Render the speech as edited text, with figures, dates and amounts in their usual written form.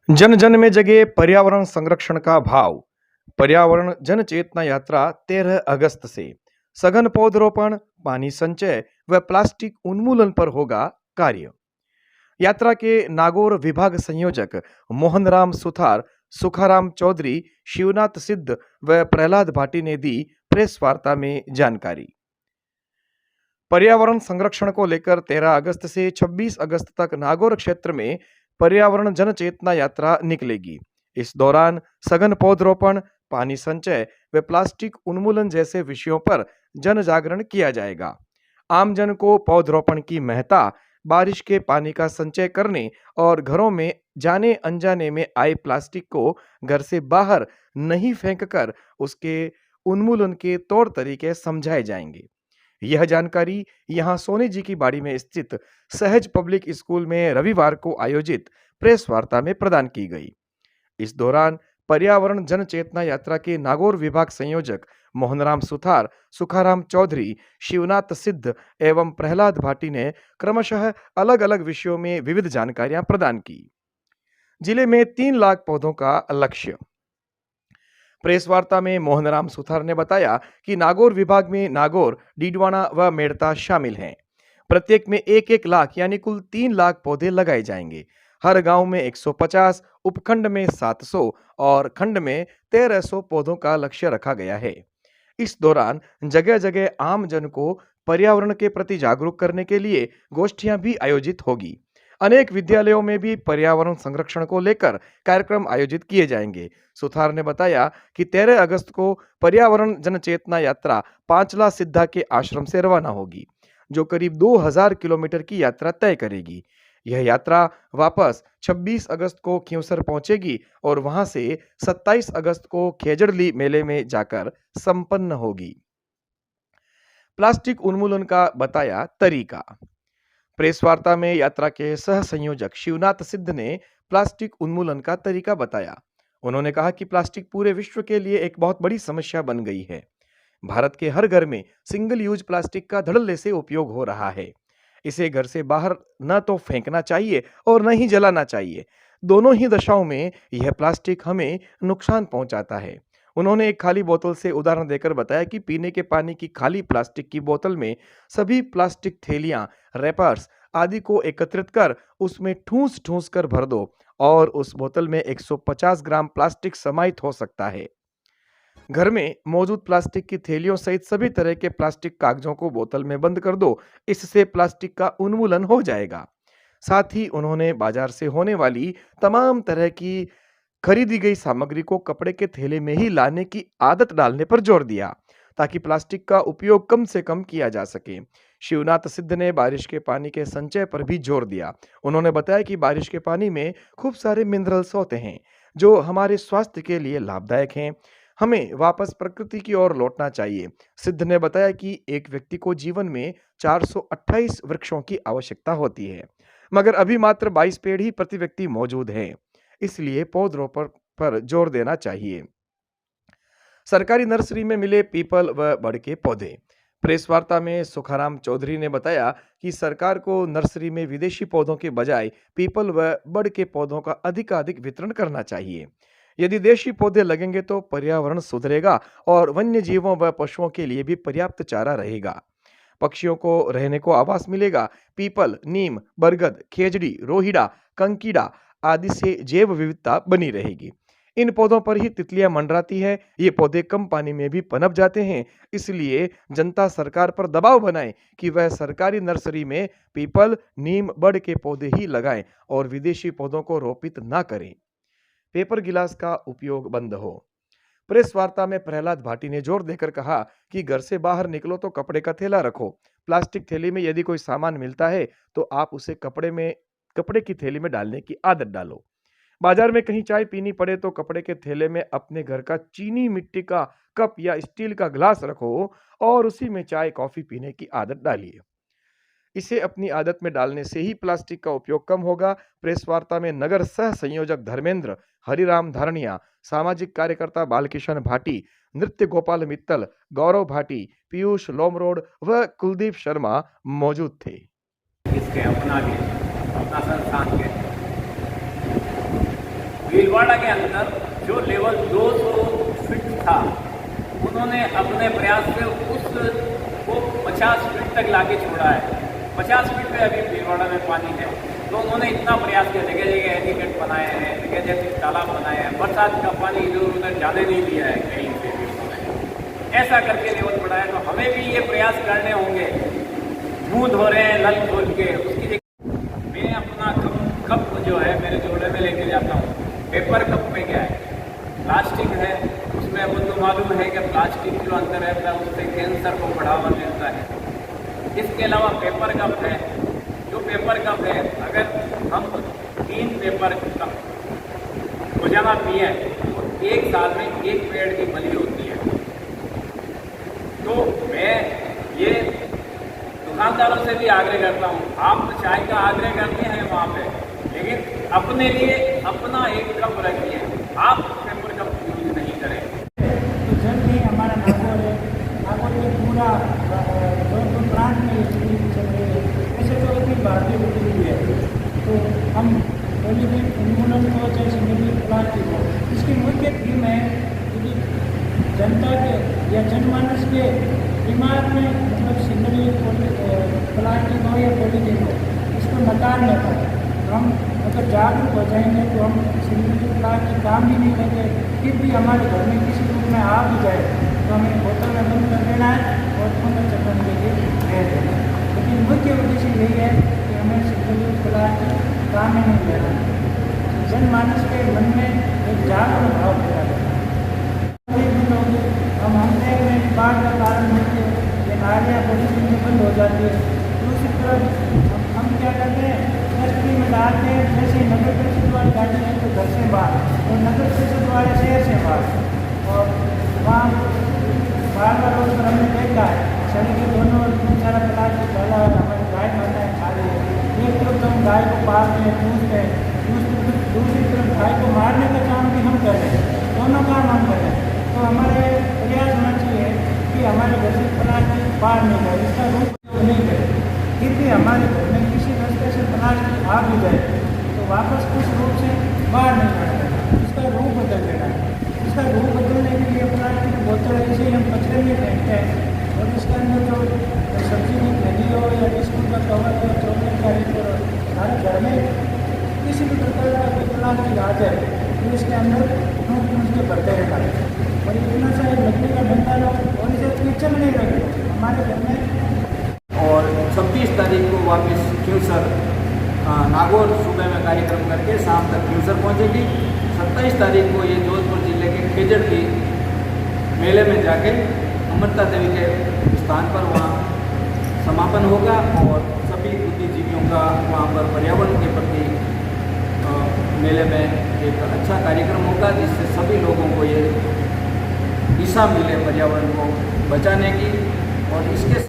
जन जन में जगे पर्यावरण संरक्षण का भाव। पर्यावरण जन चेतना यात्रा 13 अगस्त से सघन पौधरोपण, पानी संचय व प्लास्टिक उन्मूलन पर होगा कार्य। यात्रा के नागौर विभाग संयोजक मोहनराम सुथार, सुखाराम चौधरी, शिवनाथ सिद्ध व प्रहलाद भाटी ने दी प्रेस वार्ता में जानकारी। पर्यावरण संरक्षण को लेकर 13 अगस्त से 26 अगस्त तक नागौर क्षेत्र में पर्यावरण जन चेतना यात्रा निकलेगी। इस दौरान सघन पौधरोपण, पानी संचय व प्लास्टिक उन्मूलन जैसे विषयों पर जन जागरण किया जाएगा। आमजन को पौधरोपण की महत्ता, बारिश के पानी का संचय करने और घरों में जाने अनजाने में आए प्लास्टिक को घर से बाहर नहीं फेंककर उसके उन्मूलन के तौर तरीके समझाए जाएंगे। यह जानकारी यहां सोनी जी की बाड़ी में स्थित सहज पब्लिक स्कूल में रविवार को आयोजित प्रेस वार्ता में प्रदान की गई। इस दौरान पर्यावरण जन चेतना यात्रा के नागौर विभाग संयोजक मोहनराम सुथार, सुखाराम चौधरी, शिवनाथ सिद्ध एवं प्रहलाद भाटी ने क्रमशः अलग अलग विषयों में विविध जानकारियां प्रदान की। जिले में 3 लाख पौधों का लक्ष्य। प्रेस वार्ता में मोहनराम सुथार ने बताया कि नागौर विभाग में नागौर, डीडवाना व मेड़ता शामिल हैं। प्रत्येक में 1-1 लाख यानी कुल 3 लाख पौधे लगाए जाएंगे। हर गांव में 150, उपखंड में 700 और खंड में 1300 पौधों का लक्ष्य रखा गया है। इस दौरान जगह जगह आम जन को पर्यावरण के प्रति जागरूक करने के लिए गोष्ठियां भी आयोजित होगी। अनेक विद्यालयों में भी पर्यावरण संरक्षण को लेकर कार्यक्रम आयोजित किए जाएंगे। सुथार ने बताया कि 13 अगस्त को पर्यावरण जन चेतना यात्रा पांचला सिद्धा के आश्रम से रवाना होगी, जो करीब 2000 किलोमीटर की यात्रा तय करेगी। यह यात्रा वापस 26 अगस्त को खींवसर पहुंचेगी और वहां से 27 अगस्त को खेजड़ली मेले में जाकर संपन्न होगी। प्लास्टिक उन्मूलन का बताया तरीका। प्रेस वार्ता में यात्रा के सह संयोजक शिवनाथ सिद्ध ने प्लास्टिक उन्मूलन का तरीका बताया। उन्होंने कहा कि प्लास्टिक पूरे विश्व के लिए एक बहुत बड़ी समस्या बन गई है। भारत के हर घर में सिंगल यूज प्लास्टिक का धड़ल्ले से उपयोग हो रहा है। इसे घर से बाहर न तो फेंकना चाहिए और न ही जलाना चाहिए। दोनों ही दशाओं में यह प्लास्टिक हमें नुकसान पहुंचाता है। उन्होंने एक खाली बोतल से उदाहरण देकर बताया कि पीने के पानी की खाली प्लास्टिक की बोतल में सभी प्लास्टिक थैलियां, रैपर्स आदि को एकत्रित कर उसमें ठूस ठूस कर भर दो और उस बोतल में 150 ग्राम प्लास्टिक समाहित हो सकता है। घर में मौजूद प्लास्टिक की थैलियों सहित सभी तरह के प्लास्टिक कागजों को बोतल में बंद कर दो। इससे प्लास्टिक का उन्मूलन हो जाएगा। साथ ही उन्होंने बाजार से होने वाली तमाम तरह की खरीदी गई सामग्री को कपड़े के थैले में ही लाने की आदत डालने पर जोर दिया, ताकि प्लास्टिक का उपयोग कम से कम किया जा सके। शिवनाथ सिद्ध ने बारिश के पानी के संचय पर भी जोर दिया। उन्होंने बताया कि बारिश के पानी में खूब सारे मिनरल्स होते हैं, जो हमारे स्वास्थ्य के लिए लाभदायक हैं। हमें वापस प्रकृति की ओर लौटना चाहिए। सिद्ध ने बताया कि एक व्यक्ति को जीवन में 428 वृक्षों की आवश्यकता होती है, मगर अभी मात्र 22 पेड़ ही प्रति व्यक्ति मौजूद हैं। इसलिए पौधरोपण पर जोर देना चाहिए। सरकारी नर्सरी में मिले पीपल व बड़ के पौधे। प्रेस वार्ता में सुखाराम चौधरी ने बताया कि सरकार को नर्सरी में विदेशी पौधों के बजाय पीपल व बड़ के पौधों का अधिकाधिक वितरण करना चाहिए। यदि देशी पौधे लगेंगे तो पर्यावरण सुधरेगा और वन्य जीवों व पशुओं के लिए भी पर्याप्त चारा रहेगा। पक्षियों को रहने को आवास मिलेगा। पीपल, नीम, बरगद, खेजड़ी, रोहिड़ा, कंकीड़ा आदि से जैव विविधता बनी रहेगी। इन पौधों पर ही तितलियां मंडराती है। ये पौधे कम पानी में भी पनप जाते हैं। इसलिए जनता सरकार पर दबाव बनाए कि वह सरकारी नर्सरी में पीपल, नीम, बड़ के पौधे ही लगाएं और विदेशी पौधों को रोपित ना करें। पेपर गिलास का उपयोग बंद हो। प्रेस वार्ता में प्रहलाद भाटी ने जोर देकर कहा कि घर से बाहर निकलो तो कपड़े का थैला रखो। प्लास्टिक थैली में यदि कोई सामान मिलता है तो आप उसे कपड़े की थैली में डालने की आदत डालो। बाजार में कहीं चाय पीनी पड़े तो कपड़े के थैले में अपने घर का चीनी मिट्टी का कप या स्टील का गिलास रखो और उसी में चाय कॉफी पीने की आदत डालिए। इसे अपनी आदत में डालने से ही प्लास्टिक का उपयोग कम होगा। प्रेस वार्ता में नगर सह संयोजक धर्मेंद्र, हरिराम धारणिया, सामाजिक कार्यकर्ता बालकिशन भाटी, नृत्य गोपाल मित्तल, गौरव भाटी, पीयूष लोमरोड व कुलदीप शर्मा मौजूद थे। इसके अपना भी अपना संस्थान के भीलवाड़ा के अंदर जो लेवल 200 फीट था, उन्होंने अपने प्रयास से उसको 50 फीट तक लाके छोड़ा है। 50 फीट पे अभी भीलवाड़ा में पानी है, तो उन्होंने इतना प्रयास किया, जगह जगह एनीकट बनाए हैं, जगह जगह तालाब बनाए हैं, बरसात का पानी इधर उधर जाने नहीं दिया है कहीं से भी उन्होंने। ऐसा करके लेवल बढ़ाया, तो हमें भी ये प्रयास करने होंगे। मुँह धो रहे हैं नल खोल के, उसकी जगह मैं अपना कप जो है मेरे जोड़े में लेके जाता हूँ। पेपर कप में क्या है, प्लास्टिक है, उसमें अपन को मालूम है कि प्लास्टिक जो अंदर रहता है उससे कैंसर को बढ़ावा मिलता है। इसके अलावा पेपर कप है, जो पेपर कप है, अगर हम 3 पेपर कप रोजाना पिए तो 1 साल में 1 पेड़ की बली होती है। तो मैं ये दुकानदारों से भी आग्रह करता हूँ, आप तो चाय का आग्रह करते हैं वहाँ पे, लेकिन अपने लिए अपना एक कप रखिए, आप पेपर कप यूज नहीं करें। तो जल्द ही हमारा नागौर है, नागौर में पूरा जौनपुर प्रांत में ये चीज़ चल रही है। ऐसे तो इतनी भारतीय होती हुई है, तो हम पॉलीथीन उन्मूलन को चाहे सिंगल प्लास्टिक हो, इसकी मुख्य थीम है कि जनता के या जनमानस के दिमाग में मतलब सिंगल प्लास्टिक हो या पॉलीथीन हो, इसको नकारने पर हम अगर जागरूक हो जाएंगे तो हम सिंगल प्लास्टिक काम भी नहीं करेंगे। फिर भी हमारे घर में किसी रूप में आ भी जाए तो हमें बोतल में बंद कर देना है और पुनः चक्रण के लिए भेज देना है। लेकिन मुख्य उद्देश्य यही है कि हमें सिंगल प्लास्टिक काम में नहीं लेना है। जनमानस के मन में एक जागरूक भाव पैदा करना है। हम देख रहे हैं बाढ़ का कारण होते ये नालियाँ पॉलीथीन में बंद हो जाती है। दूसरी तरफ हम क्या करते हैं, डस्टबिन में डालते हैं, जैसे नगर परिषद वाली गाड़ी है तो घर से बाहर और नगर परिषद वाले शहर से बाहर। और वहाँ बार रोड पर हमने देखा है सड़क के दोनों ओर खूब सारा प्लास्टिक डाला है, हमारी गाय माताएँ खा रही है। एक तरफ तो हम गाय को पालते हैं, पूछते हैं, दूसरी तरफ गाय को मारने का काम भी हम कर रहे हैं, दोनों काम हम कर रहे हैं। तो हमारे प्रयास होना चाहिए कि हमारे घर से प्लास्टिक बाहर नहीं जाए, इसका रूप नहीं करें। फिर भी हमारे घर में किसी रास्ते से प्लास्टिक आ भी जाए तो वापस उस रूप से बाहर नहीं जाना, इसका रूप बदल देना है। इसका रूप बदलने के लिए प्लास्टिक बोतल ऐसे हम कचरे में फेंकते हैं और इसके अंदर जो सब्जी की थैली हो या बिस्कुट का कवर हो, चॉकलेट का रेट हो, हमारे घर में किसी भी प्रकार का कोई प्लास्टिक आ जाए तो इसके अंदर ठूँस के भरते रहना है। और इतना सा लकड़ी का डंडा लो और इसे किचन नहीं रखो हमारे घर में। और 26 तारीख को वापस क्यूसर नागौर सूबे में कार्यक्रम करके शाम तक क्यूसर पहुंचेगी। 27 तारीख को ये जोधपुर जिले के खेजड़ की मेले में जाके अमृता देवी के स्थान पर वहाँ समापन होगा और सभी बुद्धिजीवियों का वहाँ पर पर्यावरण के प्रति मेले में एक अच्छा कार्यक्रम होगा, जिससे सभी लोगों को ये दिशा मिले पर्यावरण को बचाने की। और इसके